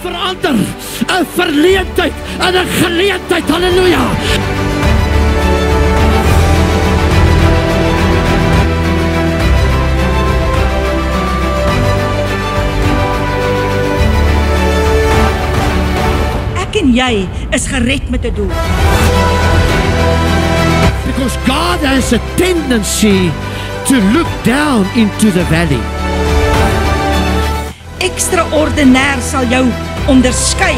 verander 'n verleentheid in 'n geleentheid. Halleluja. Ek en jy is gered met 'n doel. Because God has a tendency to look down into the valley. Extraordinair sal jou onderskei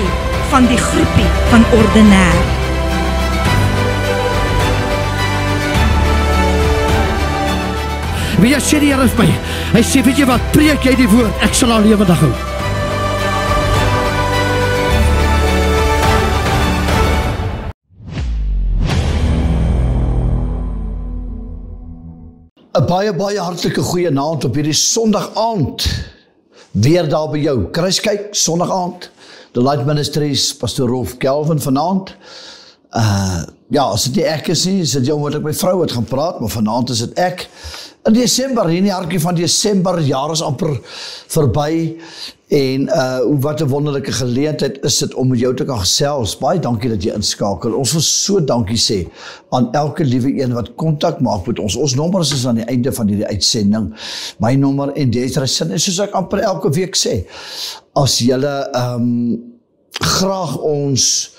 van die groepie van ordinair. Wie sê die Here vir my? Hy sê, weet jy wat, preek jy die woord, ek sal al lewendig hou. Baie hartelike goeie naand op hierdie Sondag aand. Weer daar by jou. Kruiskyk, Sondag aand. The Light Ministries, Pastor Rolf Kelvin vanaand. As dit nie ek is nie, is dit jou moet ek my vrou het gaan praat, maar vanaand is dit ek. In Desember, hier in die hartjie van Desember, jaar is amper verby. En wat 'n wonderlike geleentheid is dit om met jou te kan gesels. Baie dankie dat jy inskakel. Ons wil so dankie sê aan elke liewe een wat kontak maak met ons. Ons nommers is aan die einde van hierdie uitsending. My nommer en Desiree sin, en soos ek amper elke week sê, as julle graag ons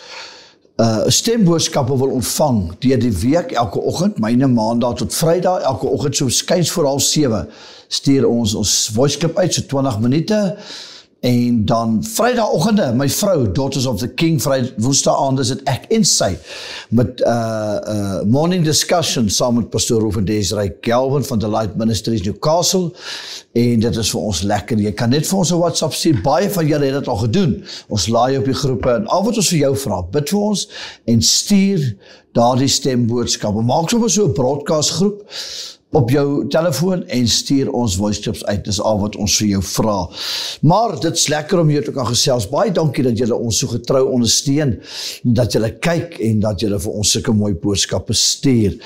stemboodskappe wil ontvang deur die week, elke oggend, myne maandag tot Vrydag, elke oggend so skuins voor 7:30, stuur ons voice clip uit, so 20 minute, en dan Vrydagoggende, my vrou, Daughters of the King, Woensdaagaand is dit ek en sy, met morning discussion, saam met Pastor Rolf en Desiree Kelvin van The Light Ministries Newcastle, en dit is vir ons lekker. Jy kan net vir ons 'n WhatsApp stuur, baie van julle het dit al gedoen, ons laai op die groepe, en al wat ons vir jou vra, bid vir ons, en stuur daardie stemboodskappe, maak sommer so 'n broadcast groep, op jou telefoon en stuur ons voice clips uit, dis al wat ons vir jou vra. Maar dit is lekker om jou te kan gesels. Baie dankie dat julle ons so getrou ondersteun, dat julle kyk en dat julle vir ons sulke mooi boodskappe stuur.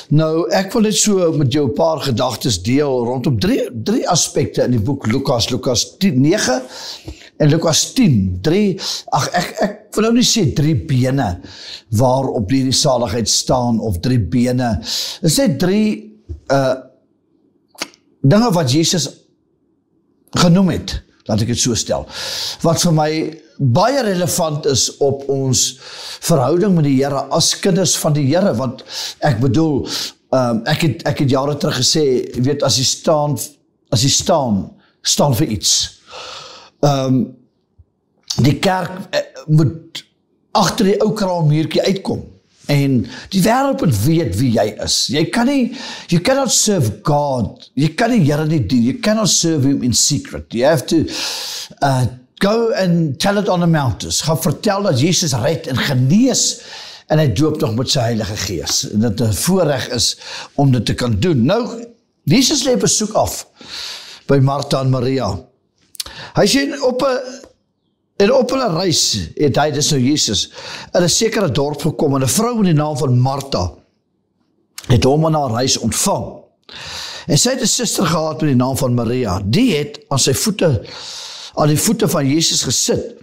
Nou, ek wil net so met jou 'n paar gedagtes deel rondom drie aspekte in die boek Lukas 9 en Lukas 10. Ek wil nou nie sê 3 bene waarop die saligheid staan, of 3 bene. Dit is net 3 dinge wat Jesus genoem het, laat ek het so stel, wat vir my baie relevant is op ons verhouding met die Here as kinders van die Here, want ek bedoel, ek het jare terug gesê, jy weet, as jy staan vir iets. Die kerk moet agter die ou kraalmuurtjie uitkom. En die wêreld moet weet wie jy is. You cannot serve God. Jy kan die Here nie dien. You cannot serve him in secret. You have to go and tell it on the mountains. Gaan vertel dat Jesus red en genees, en hy doop nog met sy Heilige Gees. En dat 'n voorreg is om dit te kan doen. Nou, Jesus lê besoek af by Martha en Maria. Hy sê op hulle reis het hy, dis nou Jesus, in 'n sekere dorp gekom, en 'n vrou met die naam van Martha het hom aan haar reis ontvang. En sy het 'n suster gehad met die naam van Maria. Die het aan die voete van Jesus gesit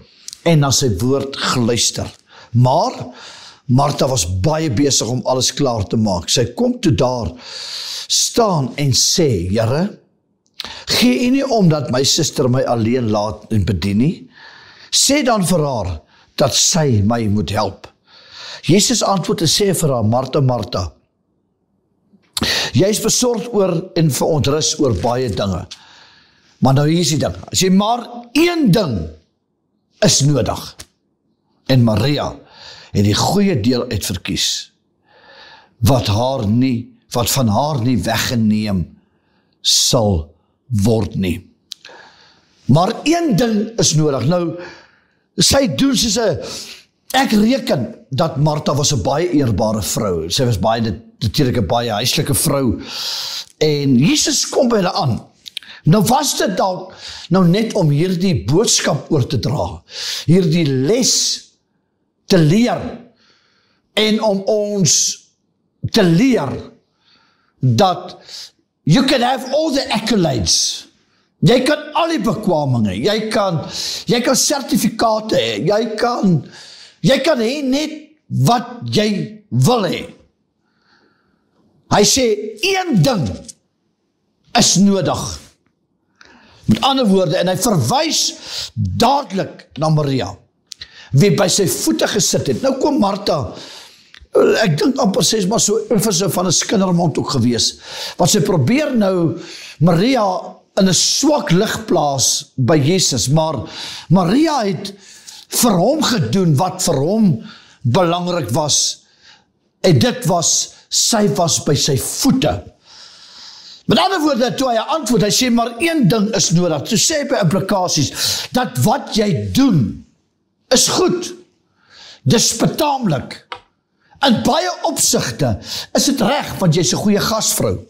en na sy woord geluister. Maar Martha was baie besig om alles klaar te maak. Sy kom toe daar staan en sê, Here, gee U nie om dat my suster my alleen laat en bedien nie? Sê dan vir haar dat sy my moet help. Jesus antwoord en sê vir haar, Martha, Martha, jy is besorgd oor en verontrus oor baie dinge. Maar nou hier is die ding, as jy maar een ding is nodig. En Maria het die goeie deel uitverkies, wat van haar nie weggeneem sal word nie. Maar een ding is nodig. Nou, sy doen soos ek reken dat Martha was 'n baie eerbare vrou. Sy was natuurlijk 'n baie huislike vrou. En Jesus kom by hulle aan. Nou was dit dalk nou net om hierdie boodskap oor te dra, hierdie les te leer, en om ons te leer dat you can have all the accolades, Jy kan al die bekwaming hê, jy kan sertifikate hê, jy kan hê net wat jy wil hê. Hy sê, een ding is nodig. Met ander woorde, en hy verwys dadelik na Maria, wie by sy voete gesit het. Nou kom Martha, ek dink amper sy is maar so effe van 'n skindermond ook gewees, want sy probeer nou Maria in 'n swak lig plaas by Jesus, maar Maria het vir hom gedoen wat vir hom belangrik was, en dit was, sy was by sy voete. Met ander woorde, toe hy antwoord, hy sê, maar een ding is nodig, toe sê hy by implikasies, dat wat jy doen, is goed, dis betaamlik, in baie opsigte, is dit reg, want jy is 'n goeie gasvrou,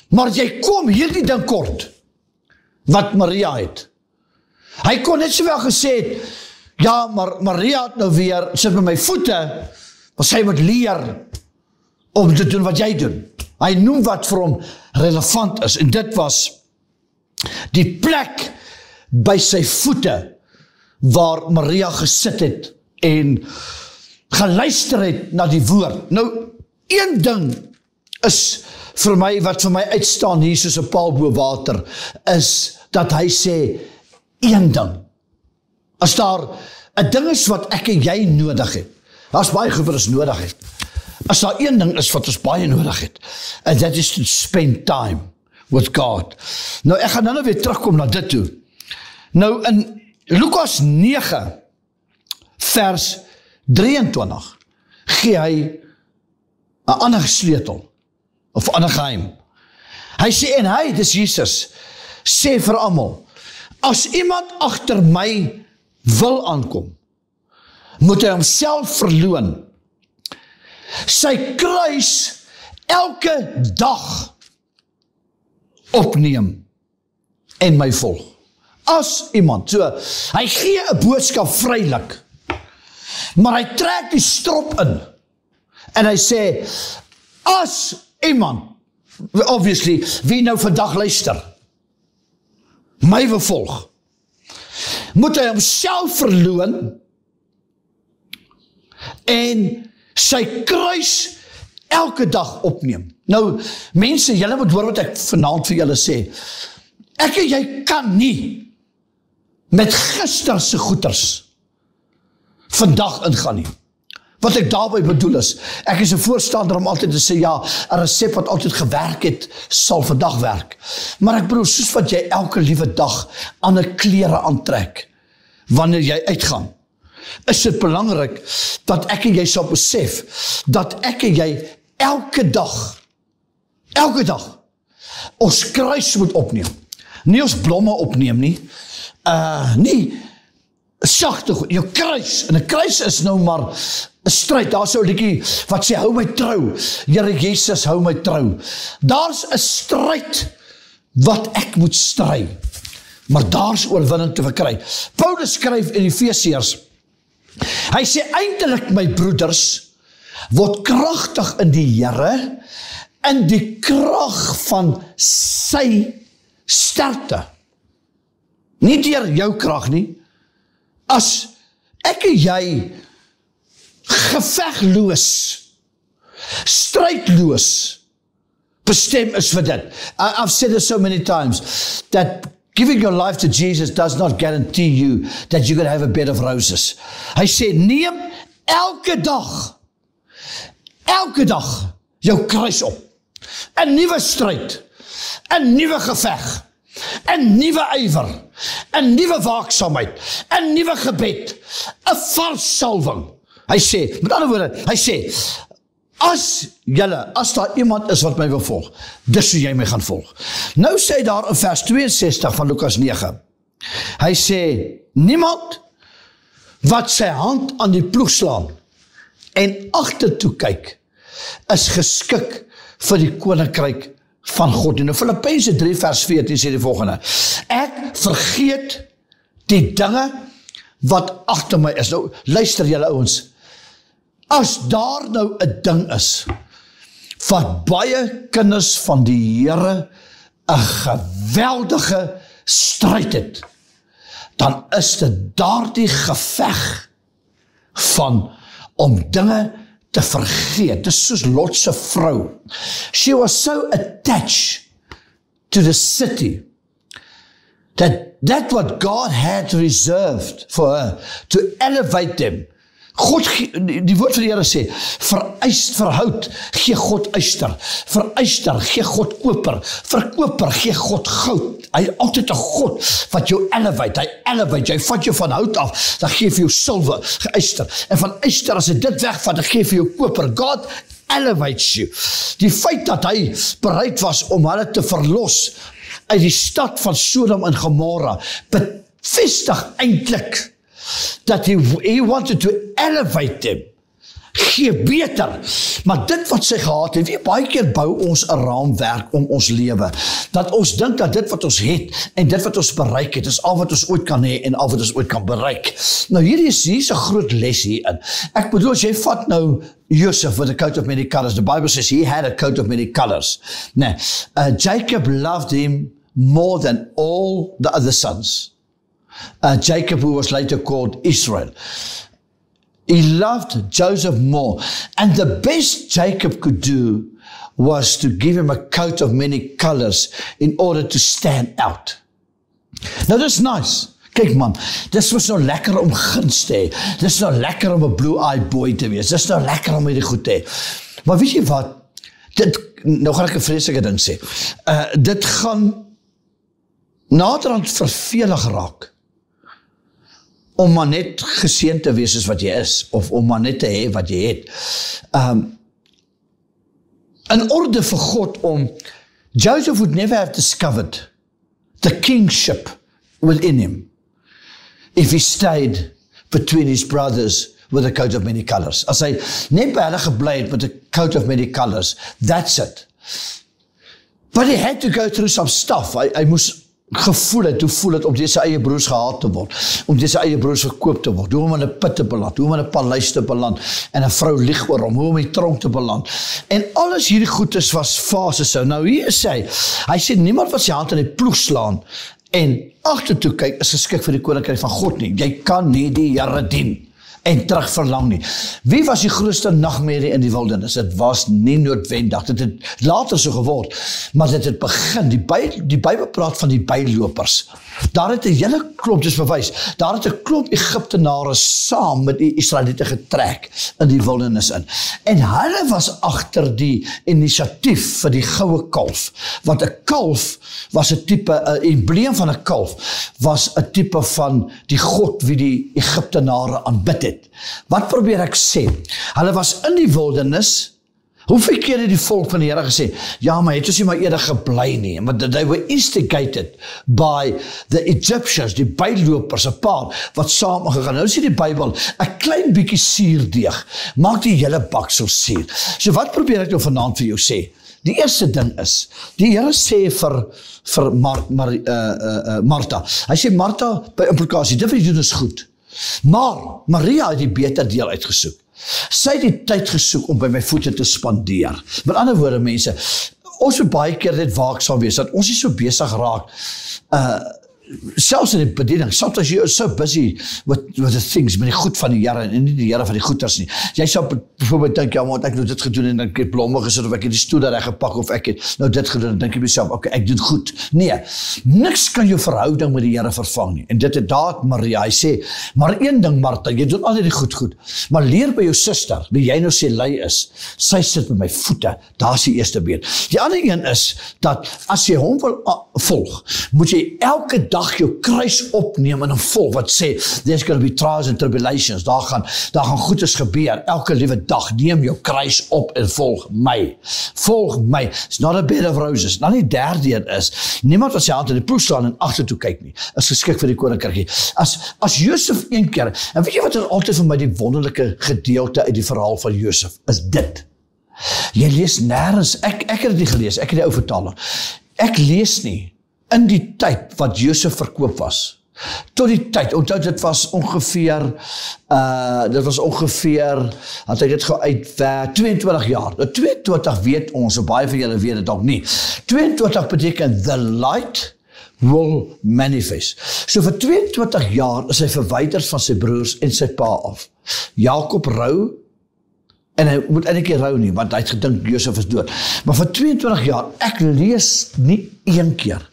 maar jy kom hierdie ding kort, wat Maria het. Hy kon net sowel gesê het, ja, maar Maria het nou weer, sit by my voete, maar sy moet leer, om te doen wat jy doen. Hy noem wat vir hom relevant is, en dit was die plek by sy voete, waar Maria gesit het, en geluister het na die woord. Nou, een ding is vir my, wat vir my uitstaan hier soos 'n paal bo water, is dat hy sê, een ding. As daar 'n ding is wat ek en jy nodig het, daar's baie goed wat ons nodig het. As daar een ding is wat ons baie nodig het, and that is to spend time with God. Nou, ek gaan nou weer terugkom na dit toe. Nou, in Lukas 9, vers 23, gee hy 'n ander sleutel, of 'n ander geheim. Hy sê, en hy, dis Jesus, sê vir almal, as iemand agter my wil aankom, moet hy homself verloon, sy kruis elke dag opneem en my volg. As iemand, so, hy gee 'n boodskap vrylik, maar hy trek die strop in, en hy sê, as iemand, obviously, wie nou vandag luister, my wil volg, moet hy homself verloon, en sy kruis elke dag opneem. Nou, mense, julle moet hoor wat ek vanaand vir julle sê. Ek en jy kan nie met gisterse goeders vandag ingaan nie. Wat ek daarby bedoel is, ek is 'n voorstander om altyd te sê, ja, 'n resep wat altyd gewerk het, sal vandag werk. Maar ek bedoel, soos wat jy elke liewe dag ander klere aantrek, wanneer jy uitgaan, is dit belangrik dat ek en jy sal besef, dat ek en jy elke dag, ons kruis moet opneem. Nie ons blomme opneem nie, nie sagte goed, jou kruis, en 'n kruis is nou maar 'n stryd. Daar's so 'n liedjie wat sê, hou my trou, Here Jesus, hou my trou. Daar's 'n stryd wat ek moet stry, maar daar's oorwinning te verkry. Paulus skryf in Efesiërs, hy sê, eintlik my broeders, word kragtig in die Here, in die krag van sy sterkte. Nie deur jou krag nie. As ek en jy gevegloos, strydloos bestem is vir dit. I've said it so many times, that giving your life to Jesus does not guarantee you that you're going to have a bed of roses. Hy sê, neem elke dag jou kruis op. 'n nuwe stryd, 'n nuwe geveg, 'n nuwe ywer, 'n nuwe waaksaamheid, 'n nuwe gebed, 'n vars salwing. Hy sê, met ander woorde, hy sê, as daar iemand is wat my wil volg, dis hoe jy my gaan volg. Nou sê hy daar in vers 62 van Lukas 9, hy sê, niemand wat sy hand aan die ploeg slaan en agtertoe kyk, is geskik vir die koninkryk van God. En in Filippense 3 vers 14 sê die volgende, ek vergeet die dinge wat agter my is. Nou, luister julle ouens, as daar nou 'n ding is, wat baie kinders van die Here 'n geweldige stryd het, dan is dit daardie geveg van om dinge te vergeet. Dis soos Lot se vrou. She was so attached to the city that what God had reserved for her to elevate them. God, die woord van die Here sê, vir hout gee God yster, vir yster gee God koper, vir koper gee God goud. Hy is altyd 'n God wat jou elevate, jy vat jou van hout af, dan gee vir jou silwer, yster, en van yster, as hy dit wegvat, dan gee vir jou koper. God elevates you. Die feit dat hy bereid was om hulle te verlos uit die stad van Sodom en Gomorra, bevestig eintlik dat he wanted to elevate them, gee beter, maar dit wat sy gehad het, baie keer bou ons 'n raamwerk om ons lewe, dat ons dink dat dit wat ons het, en dit wat ons bereik het, is al wat ons ooit kan hê, en al wat ons ooit kan bereik. Nou hier is 'n groot les hierin. Ek bedoel, as jy vat nou Joseph with a coat of many colors, the Bible says he had a coat of many colors. Now, Jacob loved him more than all the other sons. Jacob, who was later called Israel. He loved Joseph more. And the best Jacob could do was to give him a coat of many colors in order to stand out. Nou, dis nice. Kyk man, dis was nou lekker om guns te hê. Dis nou lekker om 'n blue-eyed boy te wees. Dis nou lekker om hierdie goed te hê. Maar weet jy wat? Nou gaan ek 'n vreeslike ding sê. Dit gaan naderhand vervelig raak om maar net geseënd te wees as wat jy is, of om maar net te hê wat jy het. In orde vir God om, Joseph would never have discovered the kingship within him if he stayed between his brothers with a coat of many colors. As hy net by hulle gebly het met a coat of many colors, that's it. But he had to go through some stuff. Hy moes gevoel het, hoe voel het om deur sy eie broers gehaat te word, om deur sy eie broers verkoop te word, hoe om in 'n put te beland, hoe om in 'n paleis te beland, en 'n vrou lieg oor hom, hoe om in die tronk te beland. En alles hierdie goedes was fases so. Nou hier is hy sê, niemand wat sy hand in die ploeg slaan, en agtertoe kyk, is geskik vir die koninkryk van God nie. Jy kan nie die Here dien en terug verlang nie. Wie was die grootste nagmerrie in die wildernis? Dit was nie noodwendig, dit het later so geword, maar dit het begin, die Bybel praat van die bylopers. Daar het 'n hele klomp, dis bewys, daar het 'n klomp Egiptenare saam met die Israeliete getrek in die wildernis in. En hulle was agter die inisiatief vir die goue kalf, want 'n kalf was 'n tipe, 'n embleem van 'n kalf, was 'n tipe van die God wie die Egiptenare aanbid het. Wat probeer ek sê? Hulle was in die wildernis. Hoeveel keer het die volk van die Here gesê, ja, maar het ons nie maar eerder gebly nie, maar they were instigated by the Egyptians, die bylopers, 'n paar wat saam gegaan. Nou sê die Bybel, 'n klein bietjie suurdeeg maak die hele baksel suur. So wat probeer ek nou vanaand vir jou sê? Die eerste ding is, die Here sê vir Martha, hy sê, Martha, by implikasie, dit wat jy doen is goed, maar Maria het die beter deel uitgesoek. Sy het die tyd gesoek om by my voete te spandeer. Met ander woorde, mense, ons moet baie keer net waaksaam wees, dat ons nie so besig raak, selfs in die bediening, soms as jy is so busy with the things, met die goed van die Here, en nie die Here van die goeders nie. Jy sal bijvoorbeeld dink, ja, maar ek nou dit gedoen, en ek het blomme gesit, of ek het die stoel daar gepakt, of ek het nou dit gedoen, en dink jy myself, okay, ek doen goed. Nee, niks kan jou verhouding met die Here vervang nie. En dit het daad Maria, hy sê, maar een ding Martha, jy doen altyd die goed, maar leer by jou suster, wie jy nou sê lei is, sy sit by my voete, daar is die eerste been. Die ander een is, dat as jy hom wil volg, moet jy elke dag jou kruis opneem en hom volg, wat sê, there's going to be trials and tribulations, daar gaan goedes gebeur, elke liewe dag, neem jou kruis op en volg my. It's not a bed of roses. Dan die derde een is, niemand wat sy hand in die ploeg slaan en agtertoe kyk nie, is geskik vir die koninkryk. As Josef een keer, en weet jy wat is altyd vir my die wonderlike gedeelte uit die verhaal van Josef, is dit. Jy lees nêrens, ek het dit nie gelees, ek het die ou vertaling, ek lees nie, in die tyd wat Josef verkoop was, tot die tyd, onthou dit was ongeveer, had ek dit geuitwerk, 22 jaar, 22 weet ons, so baie van julle weet dit ook nie, 22 beteken the light will manifest. So vir 22 jaar is hy verwyderd van sy broers en sy pa af. Jakob rou, en hy moet eintlik nie rou nie, want hy het gedink Josef is dood. Maar vir 22 jaar, ek lees nie een keer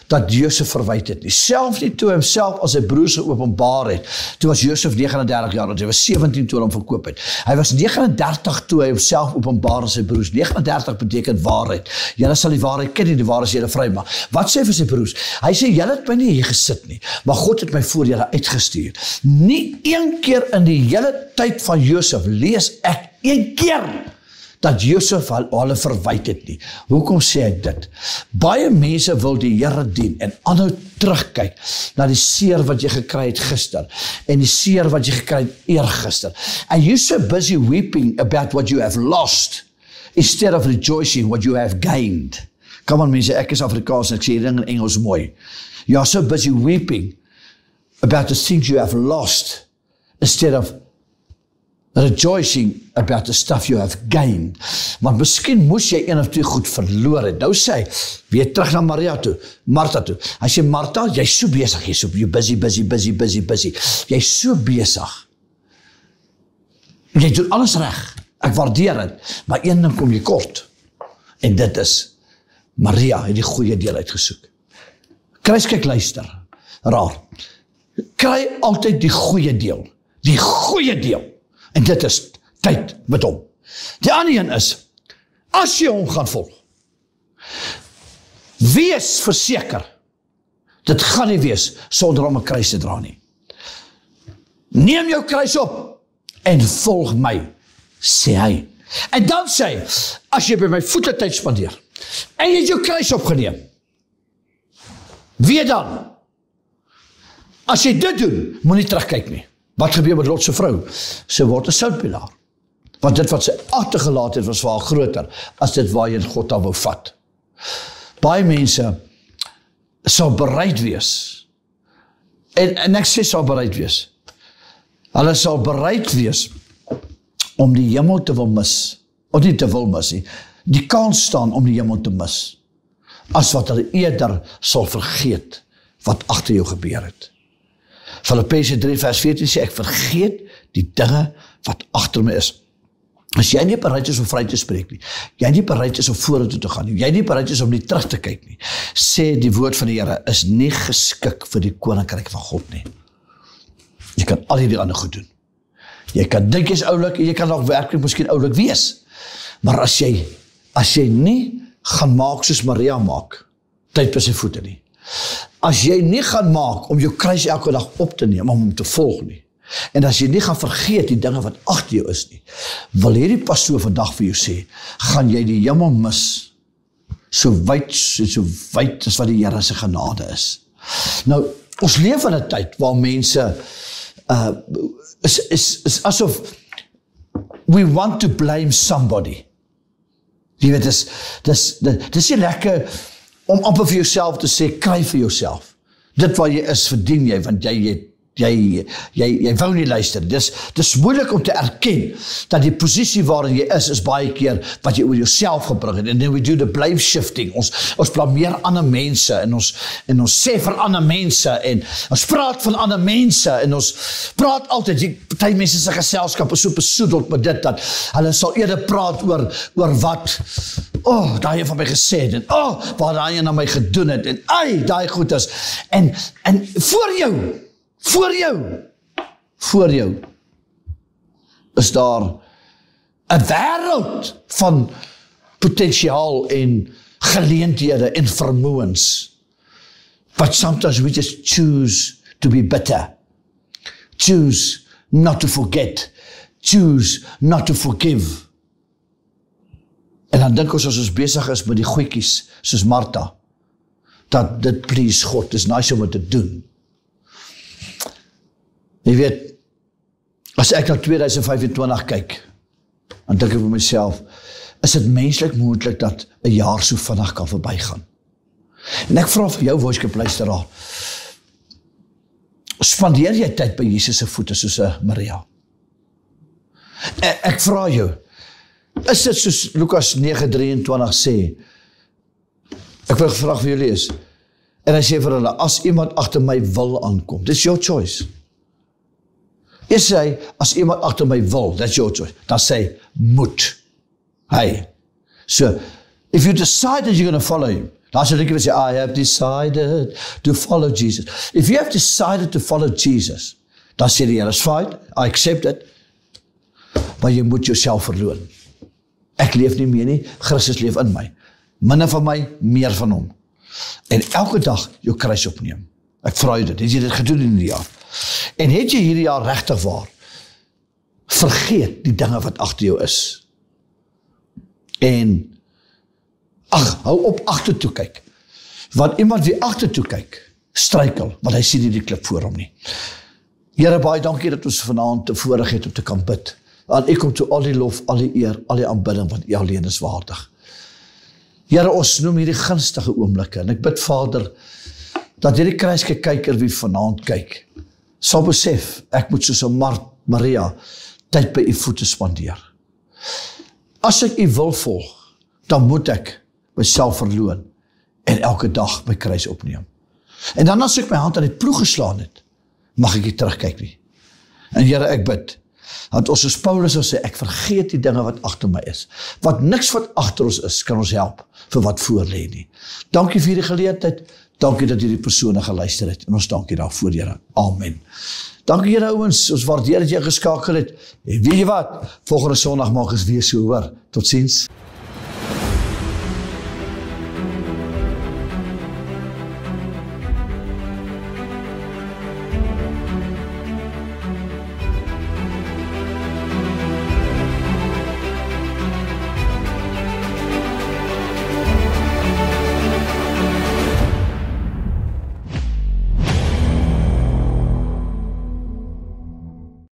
dat Josef verwyd het nie. Selfs nie toe homself as sy broers geopenbaar het. Toe was Josef 39 jaar oud, hy was 17 toe hom verkoop het. Hy was 39 toe hy homself openbaar aan sy broers. 39 beteken waarheid. Julle sal die waarheid ken en die waarheid julle vrymaak. Wat sê hy vir sy broers? Hy sê, julle het my nie hier gesit nie, maar God het my voor julle uitgestuur. Nie een keer in die hele tyd van Josef lees ek een keer dat Josef hulle verwyd het nie. Hoekom sê ek dit? Baie mense wil die Here dien en aanhou terugkyk na die seer wat jy gekry het gister en die seer wat jy gekry het eergister. And you're so busy weeping about what you have lost instead of rejoicing what you have gained. Come on mense, ek is Afrikaans en ek sê ding in Engels mooi. You are so busy weeping about the things you have lost instead of rejoicing about the stuff you have gained. Want miskien moes jy een of twee goed verloor het. Nou sê hy, weer terug na Martha toe. Hy sê, Martha, jy is so besig, jy busy. Jy is so besig. Jy doen alles reg. Ek waardeer het, maar een ding kom jy kort. En dit is, Maria het die goeie deel uitgesoek. Kruis, kyk, luister. Raar. Kry altyd die goeie deel. Die goeie deel. En dit is tyd met hom. Die ander een is, as jy hom gaan volg, wees verseker, dit gaan nie wees sonder om 'n kruis te dra nie. Neem jou kruis op en volg my, sê hy. En dan sê hy, as jy by my voete tyd spandeer, en jy het jou kruis opgeneem, weet dan, as jy dit doen, moet nie terugkyk nie. Wat gebeur met Lot se vrou? Sy word 'n soutpilaar. Want dit wat sy agtergelaat het was vir haar groter as dit waarheen God haar wou vat. Baie mense sal bereid wees. En ek sê sal bereid wees. Hulle sal bereid wees om die hemel te wil mis. Of nie te wil mis nie. Die kans staan om die hemel te mis. As wat hulle eerder sal vergeet wat agter jou gebeur het. Filippense 3 vers 14 sê, ek vergeet die dinge wat agter my is. As jy nie bereid is om vry te spreek nie, jy nie bereid is om vorentoe te gaan nie, jy nie bereid is om nie terug te kyk nie, sê die woord van die Here, is nie geskik vir die koninkryk van God nie. Jy kan al die ander goed doen. Jy kan dink jy's oulik, en jy kan nog werklik miskien oulik wees. Maar as jy nie gaan maak soos Maria maak, tyd by sy voete nie. As jy nie gaan maak om jou kruis elke dag op te neem, om hom te volg nie, en as jy nie gaan vergeet die dinge wat agter jou is nie, wil hierdie pastoor vandag vir jou sê, gaan jy die hemel mis, so wyd as wat die Here se genade is. Nou, ons leef in 'n tyd waar mense is asof we want to blame somebody. Jy weet, dis nie lekker om amper vir jouself te sê, kry vir jouself. Dit wat jy is, verdien jy, want jy wou nie luister. Dis moeilik om te erken, dat die posisie waarin jy is baie keer, wat jy oor jouself gebring het, and then we do the blame shifting, ons blameer ander mense, en ons sê vir ander mense, en ons praat van ander mense, en ons praat altyd, party mense se geselskap is so besoedeld met dit, dat hulle sal eerder praat oor wat, daai een van my gesê het, en wat daai een aan my gedoen het, en daai goed is, en voor jou is daar 'n wêreld van potensiaal en geleenthede en vermoëns. But sometimes we just choose to be bitter. Choose not to forget. Choose not to forgive. En dan dink ons as ons besig is met die goedjies, soos Martha, dat dit please God, is nice om het te doen. Jy weet, as ek na 2025 kyk, dan dink ek vir myself, is dit menslik moontlik dat 'n jaar so vinnig kan verbygaan? En ek vra vir jou worship luisteraar, spandeer jy tyd by Jesus se voete soos 'n Maria? Ek vra jou, is dit soos Lukas 9:23 sê, ek wil graag vir jou lees, En hy sê vir hulle, as iemand agter my wil aankom, dis your choice. Eers sê hy, as iemand agter my wil, that's your choice. Dan sê hy, moet. Hey. So, if you decide that you're going to follow him, dan sal ek sê, I have decided to follow Jesus. If you have decided to follow Jesus, dan sê die Here, is fine, I accept it, maar jy moet jouself verloon. Ek leef nie meer nie, Christus leef in my. Minder van my, meer van hom. En elke dag jou kruis opneem. Ek vra jou dit, het jy dit gedoen in die jaar? En het jy hierdie jaar regtig waar? Vergeet die dinge wat agter jou is. En, hou op agtertoe kyk. Want iemand wie agtertoe kyk, struikel, want hy sien nie die klip voor hom nie. Here, baie dankie dat ons vanaand te voorreg het om te kan bid. Aan U kom toe al die lof, al die eer, al die aanbidding, want U alleen is waardig. Here, ons noem hierdie gunstige oomblikke, en ek bid, Vader, dat hierdie kruiske kyker wie vanaand kyk, sal besef, ek moet soos 'n Maria, tyd by U voete spandeer. As ek U wil volg, dan moet ek myself verloon, en elke dag my kruis opneem. En dan as ek my hand aan die ploeg geslaan het, mag ek nie terugkyk nie. En Here, ek bid, want ons as Paulus sal sê, ek vergeet die dinge wat agter my is. Want niks wat agter ons is, kan ons help vir wat voor lê nie. Dankie vir die geleentheid, dankie dat hierdie persone geluister het, en ons dankie daarvoor, Here. Amen. Dankie julle ouens, ons waardeer dat jy geskakel het. En weet jy wat, volgende Sondag maak ons weer so hoor. Totsiens.